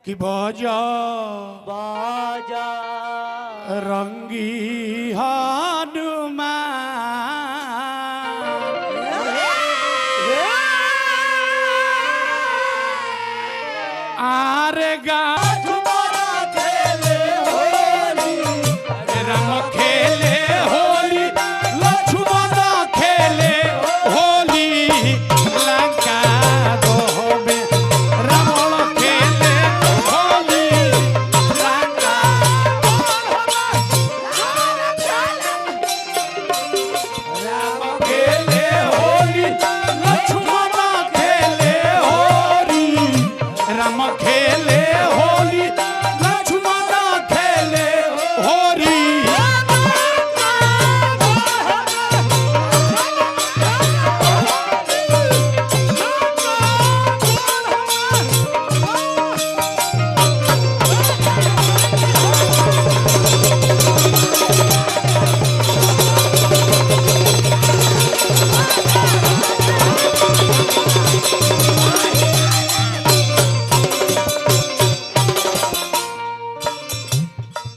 कि बाजा बाजा रंगी हनुमान आरे गा राम खेले होली लक्ष्मण खेले होली लंका दोबे रावण खेले होली लंका राम खेले होली लक्ष्मण खेले होली राम खेले होली लक्ष्मण खेले होली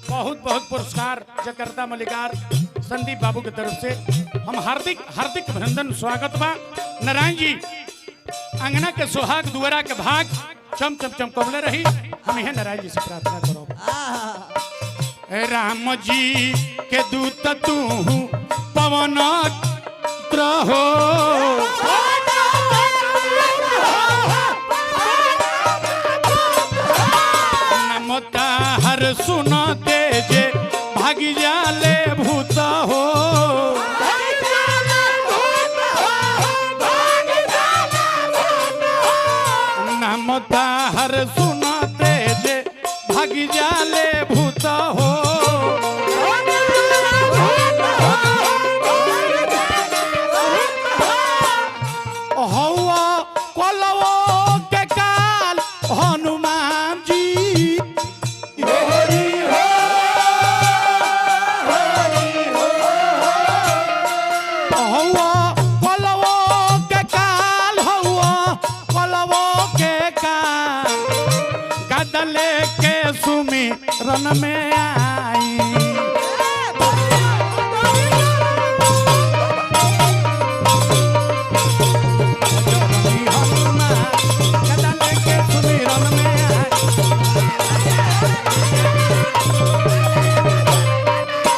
बहुत बहुत पुरस्कार जकर्ता मल्लिकार संदीप बाबू की तरफ से हम हार्दिक हार्दिक अभिनंदन स्वागत बा। नारायण जी अंगना के सुहाग दुआरा के भाग चम चम चमकवले रही। हम यह नारायण जी से प्रार्थना करो। राम जी के दूत तू पवन रहो नमता हर सुनते जे भागी जाले भूत हो नमता हर सुनते जे भागी जाले भूत हो हौवा कोलवो के काल हनुमान जी हौवा कोलवो के काल हौवा कोलवो के काल गदले के सुमिरन में आई गदले के सुमिरन में आई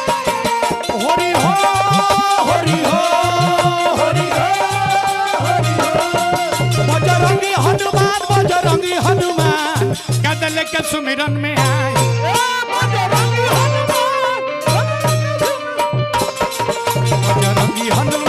होरी हो होरी हो होरी हो होरी हो बजरंगी हनुमान गदले के सुमिरन में आए बजरंगी हनुमान